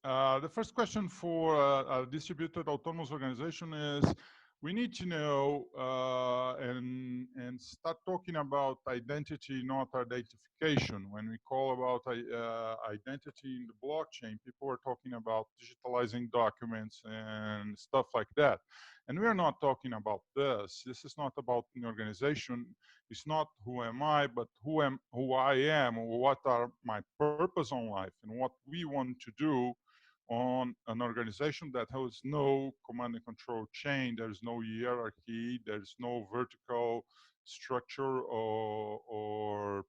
The first question for a distributed autonomous organization is we need to know and start talking about identity, not identification. When we call about identity in the blockchain, people are talking about digitalizing documents and stuff like that. And we are not talking about this. This is not about an organization. It's not who am I, but who I am, or what are my purpose on life, and what we want to do on an organization that has no command and control chain. There's no hierarchy. There's no vertical structure or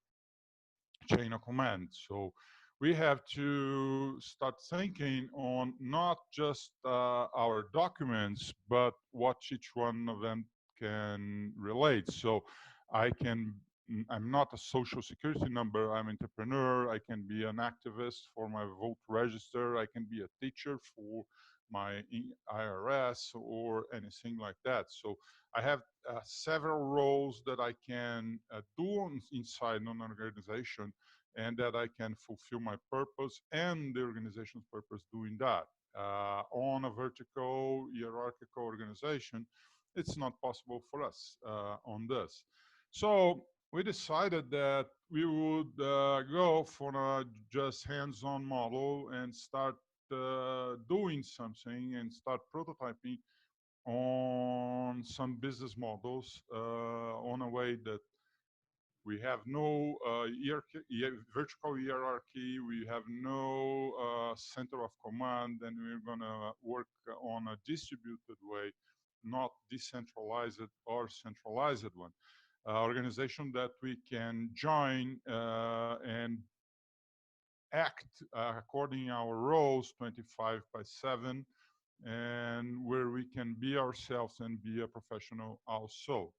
chain of command. So we have to start thinking on not just our documents, but what each one of them can relate. So I can, I'm not a social security number, I'm an entrepreneur, I can be an activist for my vote register, I can be a teacher for my IRS or anything like that. So I have several roles that I can do inside an organization, and that I can fulfill my purpose and the organization's purpose doing that. On a vertical hierarchical organization, it's not possible for us on this. So we decided that we would go for a just hands-on model and start doing something and start prototyping on some business models on a way that we have no vertical hierarchy, we have no center of command, and we're going to work on a distributed way, not decentralized or centralized one. Organization that we can join and act according our roles 25/7, and where we can be ourselves and be a professional also.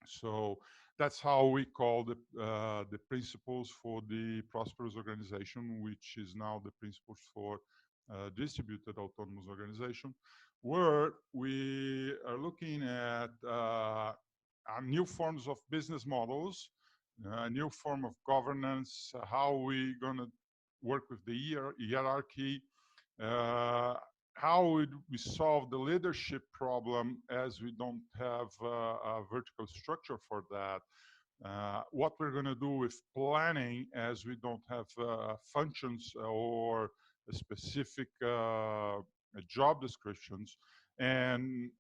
So that's how we call the principles for the prosperous organization, which is now the principles for distributed autonomous organization, where we are looking at new forms of business models, a new form of governance, how we going to work with the hierarchy, uh, how would we solve the leadership problem as we don't have a vertical structure for that? What we're going to do with planning as we don't have functions or specific job descriptions, and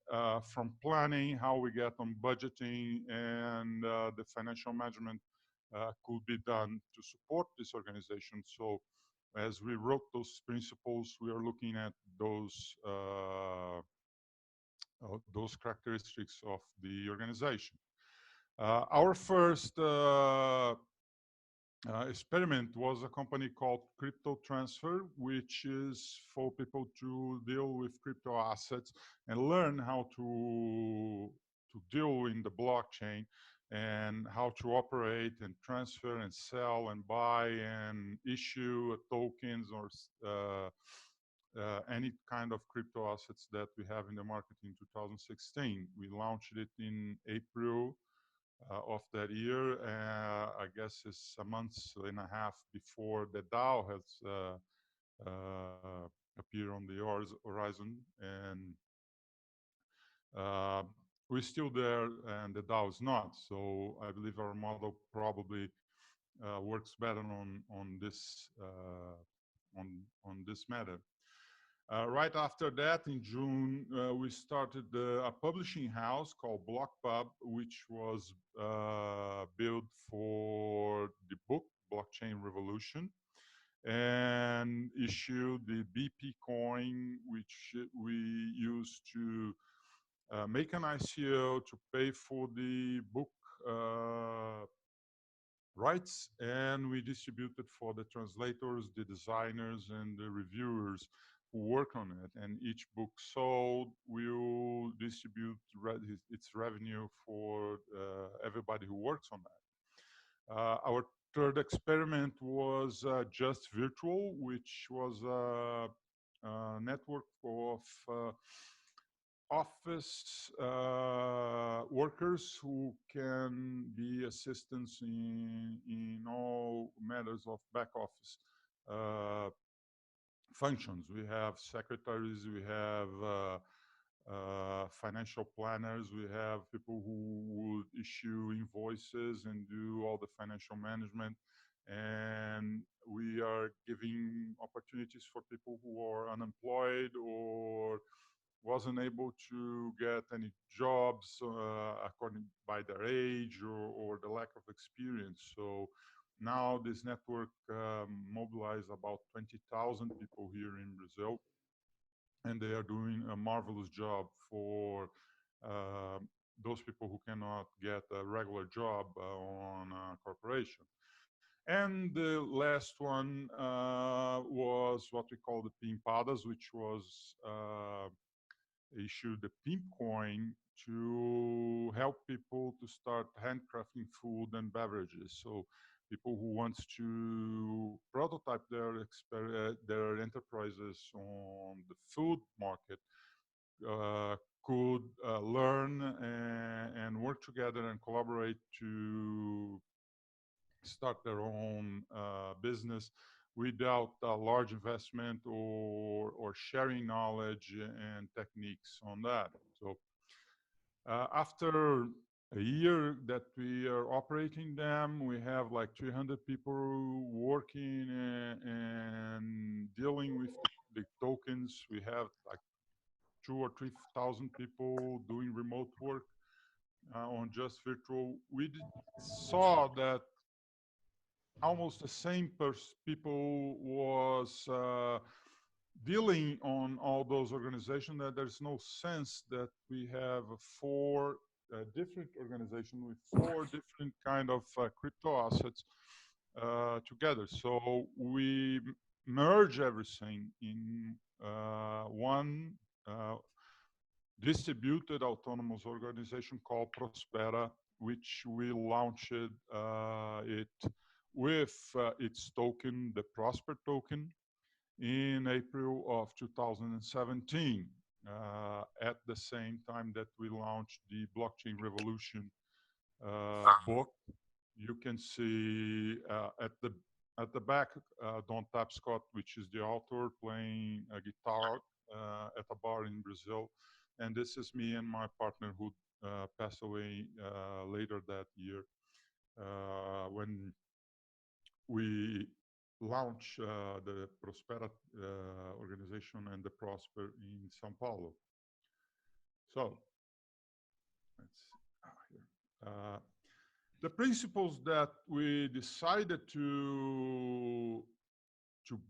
from planning, how we get on budgeting and the financial management could be done to support this organization. So as we wrote those principles, we are looking at those characteristics of the organization. Our first experiment was a company called Crypto Transfer, which is for people to deal with crypto assets and learn how to deal in the blockchain and how to operate and transfer and sell and buy and issue tokens or any kind of crypto assets that we have in the market in 2016. We launched it in April of that year. I guess it's a month and a half before the DAO has appeared on the horizon, and we're still there, and the DAO is not. So I believe our model probably works better on this matter. Right after that, in June, we started a publishing house called BlockPub, which was built for the book Blockchain Revolution, and issued the BP coin, which we used to make an ICO to pay for the book rights, and we distributed for the translators, the designers, and the reviewers who work on it. And each book sold will distribute its revenue for everybody who works on that. Our third experiment was Just Virtual, which was a network of office workers who can be assistants in all matters of back office functions. We have secretaries, we have financial planners, we have people who would issue invoices and do all the financial management. And we are giving opportunities for people who are unemployed or wasn't able to get any jobs according by their age or the lack of experience. So now this network mobilized about 20,000 people here in Brazil, and they are doing a marvelous job for uh, those people who cannot get a regular job on a corporation. And the last one was what we call the Pimpadas, which was issued the pimp coin to help people to start handcrafting food and beverages. So people who wants to prototype their enterprises on the food market uh, could learn and work together and collaborate to start their own business without a large investment or sharing knowledge and techniques on that. So after a year that we are operating them, we have like 300 people working and dealing with the tokens. We have like 2 or 3 thousand people doing remote work on just virtual. We saw that almost the same people was dealing on all those organizations, that there's no sense that we have four different organizations with four different kind of crypto assets together. So we merge everything in one distributed autonomous organization called Prospera, which we launched it with its token, the Prosper token, in April of 2017, at the same time that we launched the Blockchain Revolution book. You can see at the back Don Tapscott, which is the author, playing a guitar at a bar in Brazil. And this is me and my partner who passed away later that year when we launched the Prospera organization and the Prosper in Sao Paulo. So let's see here. The principles that we decided to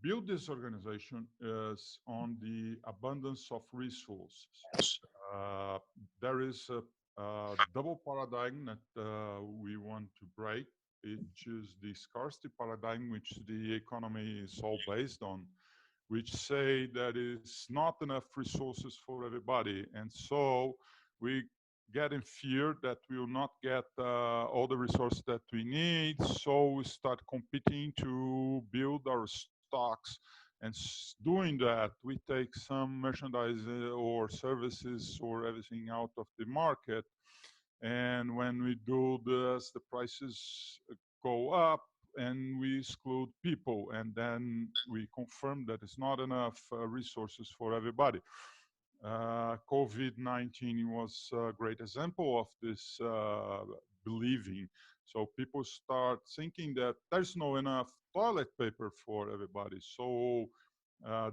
build this organization is on the abundance of resources. There is a double paradigm that we want to break, which is the scarcity paradigm, which the economy is all based on, which say that it's not enough resources for everybody. And so we get in fear that we will not get all the resources that we need. So we start competing to build our stocks. And doing that, we take some merchandise or services or everything out of the market. And when we do this, the prices go up and we exclude people. And then we confirm that it's not enough resources for everybody. COVID-19 was a great example of this believing. So people start thinking that there's no enough toilet paper for everybody. So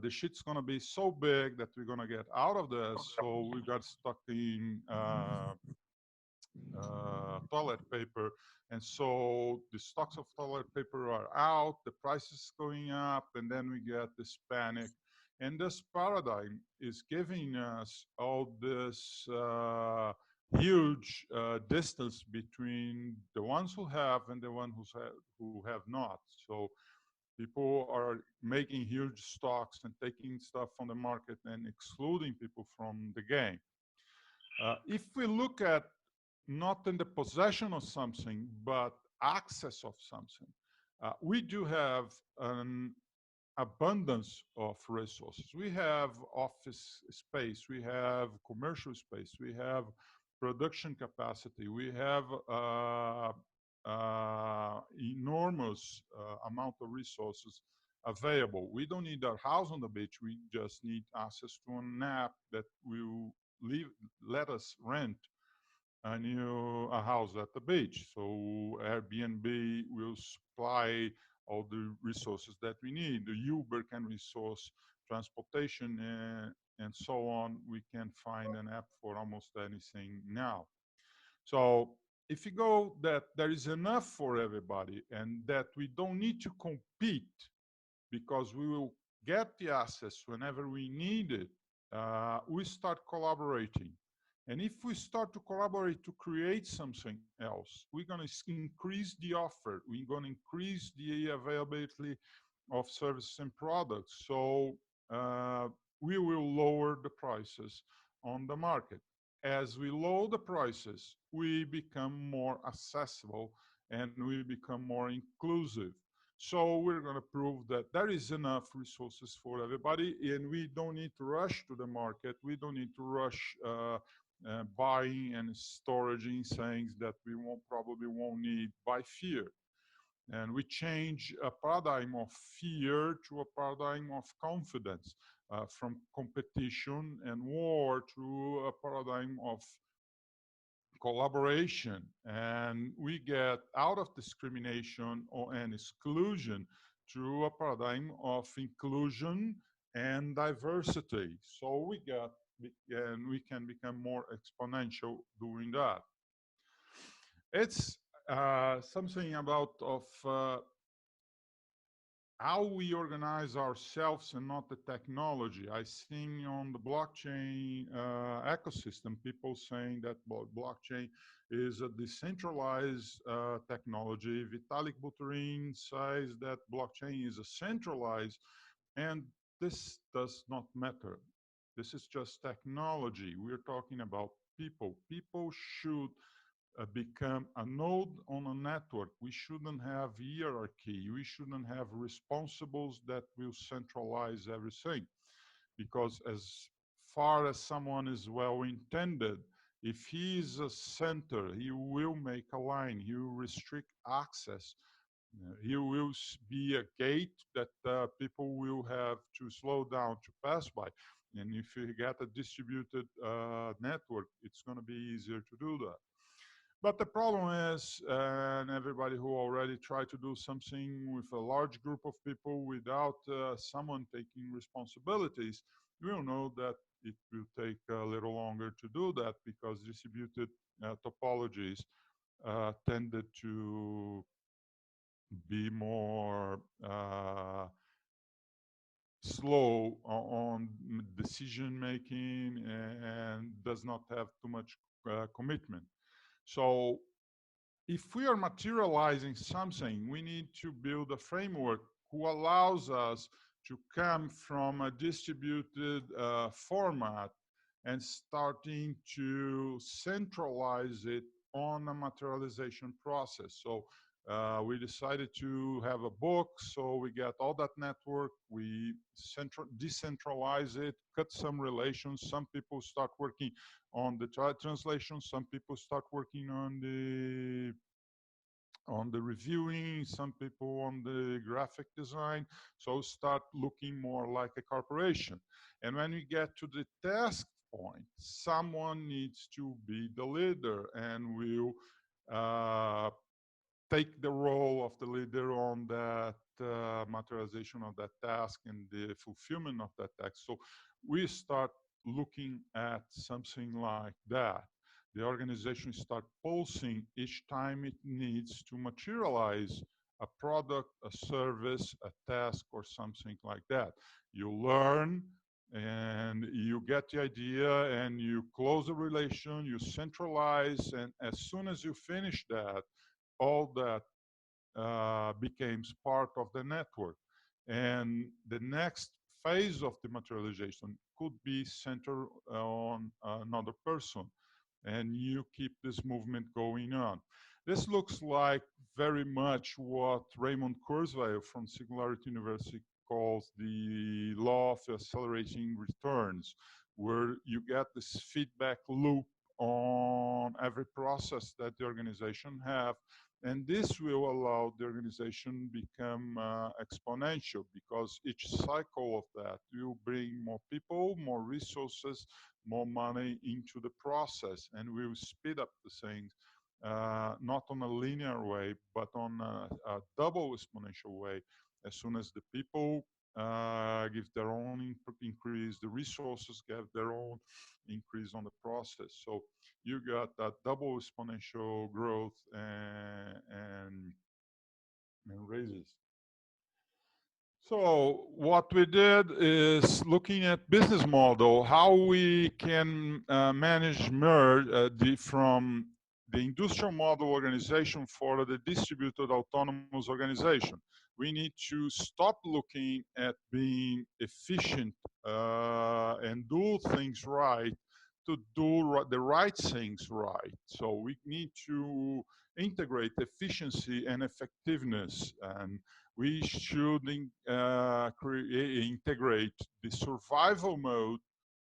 the shit's gonna be so big that we're gonna get out of this. So we got stuck in toilet paper. And so the stocks of toilet paper are out, the price is going up, and then we get this panic. And this paradigm is giving us all this huge distance between the ones who have and the ones who have not. So people are making huge stocks and taking stuff from the market and excluding people from the game. If we look at not in the possession of something, but access of something, we do have an abundance of resources. We have office space, we have commercial space, we have production capacity, we have enormous amount of resources available. We don't need our house on the beach. We just need access to an app that will let us rent a house at the beach. So Airbnb will supply all the resources that we need. The Uber can resource transportation and so on. We can find an app for almost anything now. So if you go that there is enough for everybody and that we don't need to compete because we will get the access whenever we need it, we start collaborating. And if we start to collaborate to create something else, we're going to increase the offer. We're going to increase the availability of services and products. So we will lower the prices on the market. As we lower the prices, we become more accessible and we become more inclusive. So we're going to prove that there is enough resources for everybody, and we don't need to rush to the market. We don't need to rush buying and storaging things that we probably won't need by fear. And we change a paradigm of fear to a paradigm of confidence, from competition and war to a paradigm of collaboration, and we get out of discrimination and exclusion through a paradigm of inclusion and diversity. So we can become more exponential doing that. It's something about of how we organize ourselves and not the technology. I think on the blockchain ecosystem, people saying that blockchain is a decentralized technology. Vitalik Buterin says that blockchain is a centralized, and this does not matter. This is just technology. We're talking about people. People should become a node on a network. We shouldn't have hierarchy. We shouldn't have responsibles that will centralize everything. Because as far as someone is well intended, if he is a center, he will make a line, he will restrict access. He will be a gate that people will have to slow down to pass by. And if you get a distributed network, it's going to be easier to do that. But the problem is, and everybody who already tried to do something with a large group of people without someone taking responsibilities, will know that it will take a little longer to do that because distributed topologies tended to be more slow on decision making and does not have too much commitment. So if we are materializing something, we need to build a framework who allows us to come from a distributed format and starting to centralize it on a materialization process. So we decided to have a book, so we get all that network, we decentralize it, cut some relations. Some people start working on the translation, some people start working on the reviewing, some people on the graphic design, so start looking more like a corporation. And when we get to the task point, someone needs to be the leader and will take the role of the leader on that materialization of that task and the fulfillment of that task. So we start looking at something like that. The organization start pulsing each time it needs to materialize a product, a service, a task, or something like that. You learn and you get the idea and you close the relation, you centralize, and as soon as you finish that, all that becomes part of the network. And the next phase of the materialization could be centered on another person. And you keep this movement going on. This looks like very much what Raymond Kurzweil from Singularity University calls the law of accelerating returns, where you get this feedback loop on every process that the organization have, And this will allow the organization become exponential, because each cycle of that will bring more people, more resources, more money into the process, and will speed up the things, not on a linear way, but on a double exponential way. As soon as the people give their own increase, the resources give their own increase on the process. So you got that double exponential growth and raises. So what we did is looking at business model, how we can manage merge from the industrial model organization for the distributed autonomous organization. We need to stop looking at being efficient and do things right to do the right things right. So we need to integrate efficiency and effectiveness, and we should integrate the survival mode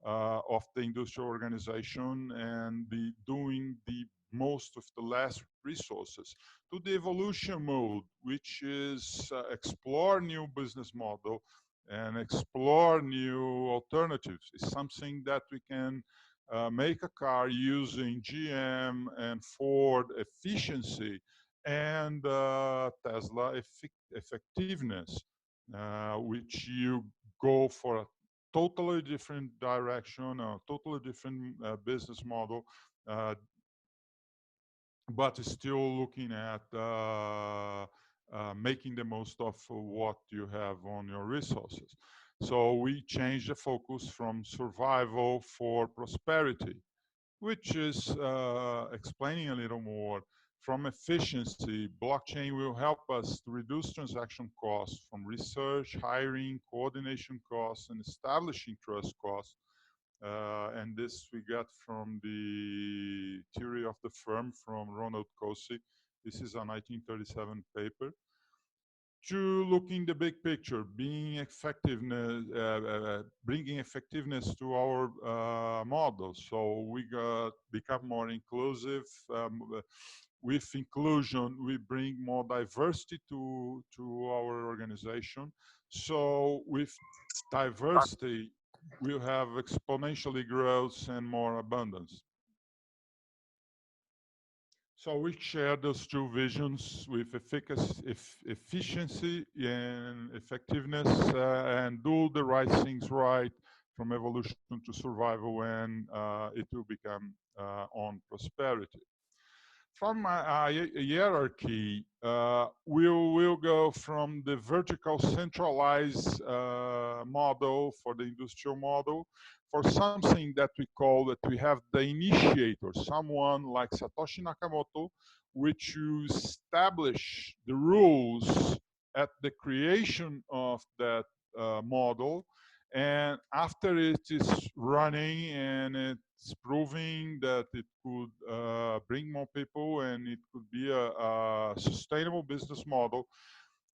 of the industrial organization and the doing the most of the less resources, to the evolution mode, which is explore new business model and explore new alternatives. It's something that we can make a car using GM and Ford efficiency and Tesla effectiveness, which you go for a totally different direction, a totally different business model, uh, but still looking at making the most of what you have on your resources. So we change the focus from survival for prosperity, which is explaining a little more. From efficiency, blockchain will help us to reduce transaction costs from research, hiring, coordination costs, and establishing trust costs. And this we got from the theory of the firm from Ronald Coase. This is a 1937 paper. To looking the big picture, being effectiveness, bringing effectiveness to our models. So we got become more inclusive. With inclusion, we bring more diversity to our organization. So with diversity, we'll have exponentially growth and more abundance. So we share those two visions with efficiency and effectiveness, and do the right things right, from evolution to survival, and it will become on prosperity. From a hierarchy, we'll go from the vertical centralized model for the industrial model for something that we call that we have the initiator, someone like Satoshi Nakamoto, which you establish the rules at the creation of that model, and after it is running and it's proving that it could bring more people and it could be a sustainable business model,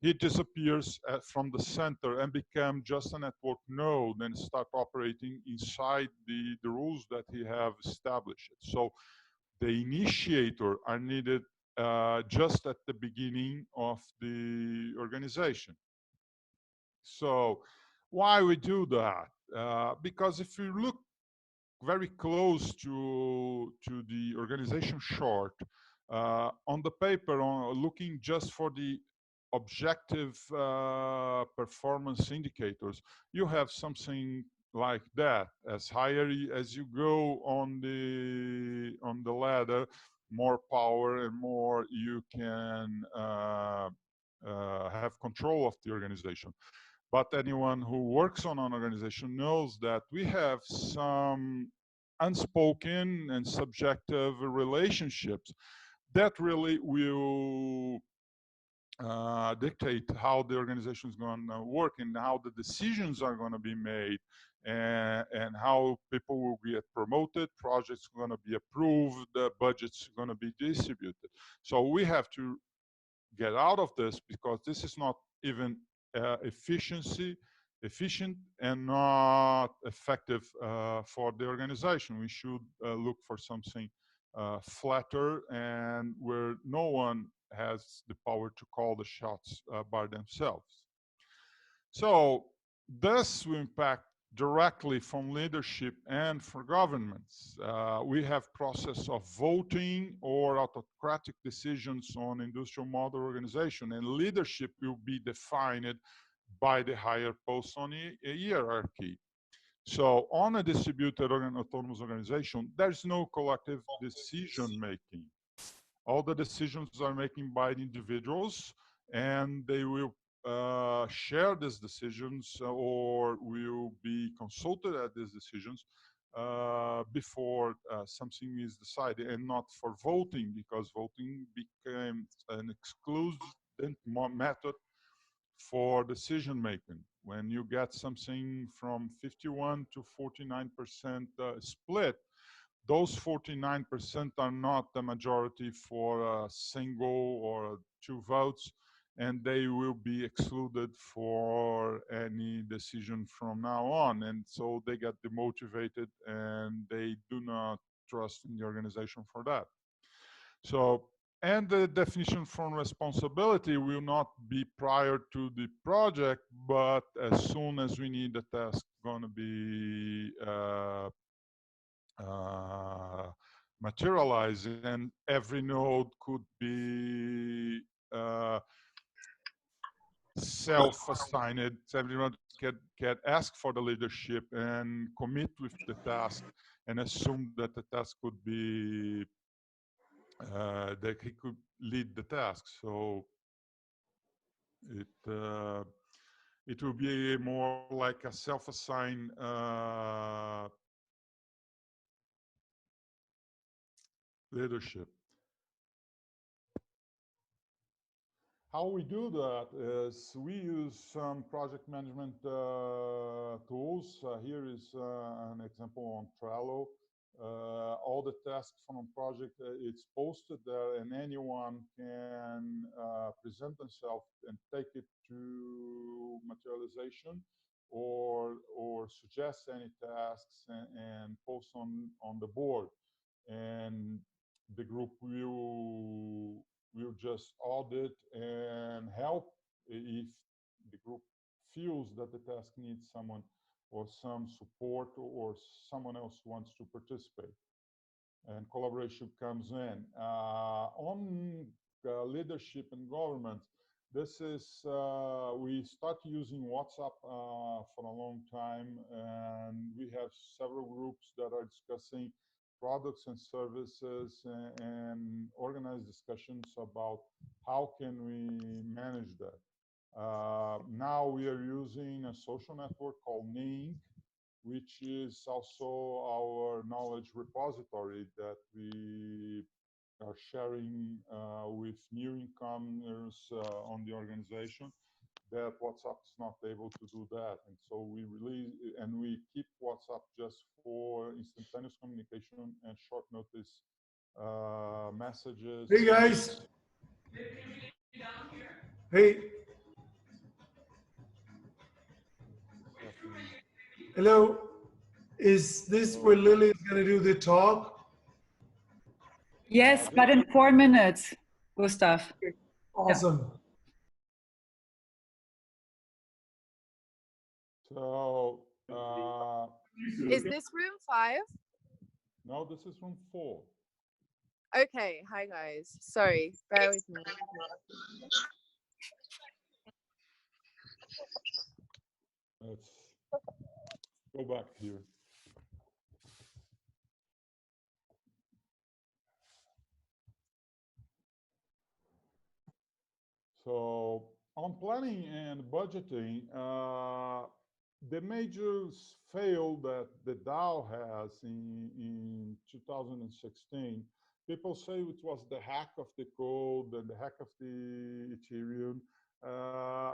he disappears from the center and become just a network node and start operating inside the rules that he have established. So the initiator are needed just at the beginning of the organization. So why we do that? Because if you look very close to the organization chart on the paper, looking just for the objective performance indicators, you have something like that. As higher as you go on the ladder, more power and more you can have control of the organization. But anyone who works on an organization knows that we have some unspoken and subjective relationships that really will dictate how the organization is going to work and how the decisions are going to be made, and how people will get promoted, projects are going to be approved, budgets are going to be distributed. So we have to get out of this, because this is not even efficient and not effective for the organization. We should look for something flatter, and where no one has the power to call the shots by themselves. So this will impact directly from leadership and for governments. We have process of voting or autocratic decisions on industrial model organization, and leadership will be defined by the higher posts on a hierarchy. So on a distributed autonomous organization, there's no collective decision making. All the decisions are making by the individuals, and they will share these decisions or will be consulted at these decisions before something is decided, and not for voting, because voting became an exclusive method for decision making. When you get something from 51 to 49% split, those 49% are not the majority for a single or two votes, and they will be excluded for any decision from now on. And so they get demotivated and they do not trust in the organization for that. So, and the definition from responsibility will not be prior to the project, but as soon as we need the task going to be materialized, and every node could be self-assigned. Everyone can ask for the leadership and commit with the task and assume that the task could be that he could lead the task. So it will be more like a self-assigned leadership. How we do that is we use some project management tools. Here is an example on Trello. All the tasks from a project, it's posted there, and anyone can present themselves and take it to materialization, or suggest any tasks and post on the board. And the group will just audit and help if the group feels that the task needs someone or some support, or someone else wants to participate, and collaboration comes in. On leadership and government, this is, we start using WhatsApp for a long time, and we have several groups that are discussing products and services, and organize discussions about how can we manage that. Now we are using a social network called Ning, which is also our knowledge repository that we are sharing with newcomers on the organization, that WhatsApp is not able to do that. And so we release, and we keep WhatsApp just for instantaneous communication and short notice messages. Hey guys. Hey. Hello. Is this where Lily is going to do the talk? Yes, but in 4 minutes, Gustav. Okay. Awesome. So, is this room 5? No, this is room 4. Okay, hi guys. Sorry, bear with me. Let's go back here. So on planning and budgeting, the major fail that the DAO has in 2016, people say it was the hack of the code and the hack of the Ethereum.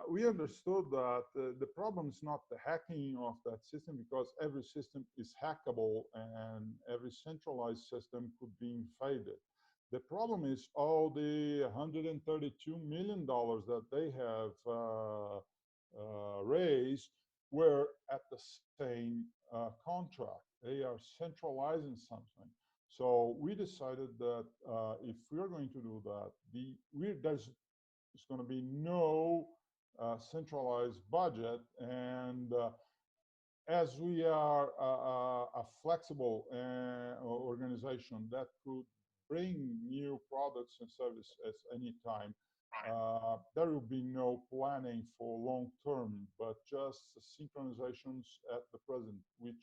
We understood that the problem is not the hacking of that system, because every system is hackable and every centralized system could be invaded. The problem is all the $132 million that they have raised were at the same contract. They are centralizing something. So we decided that if we are going to do that, there's going to be no centralized budget, and as we are a flexible organization that could bring new products and services at any time, there will be no planning for long term, but just synchronizations at the present, which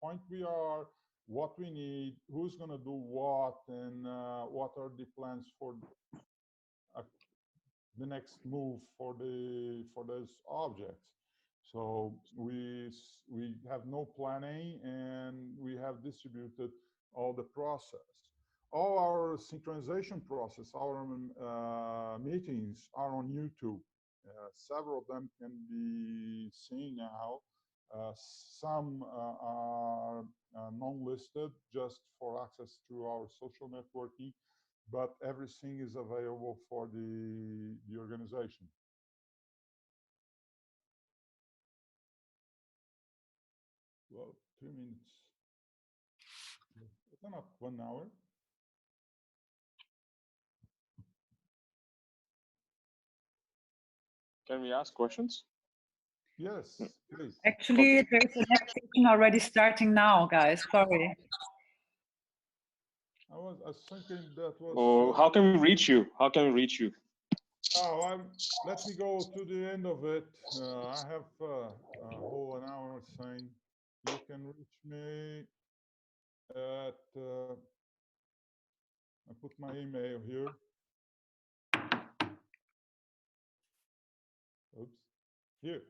point we are, what we need, who's going to do what, and what are the plans for the next move for those objects. So we have no planning, and we have distributed all the process. All our synchronization process, our meetings are on YouTube. Several of them can be seen now. Some are non-listed just for access to our social networking, but everything is available for the organization. Well, 2 minutes. It's not 1 hour. Can we ask questions? Yes, please. Actually, there's a next session already starting now, guys. Sorry. I was thinking that was. Oh, how can we reach you? How can we reach you? Oh, let me go to the end of it. I have a whole an hour saying you can reach me at. I put my email here. Oops, here.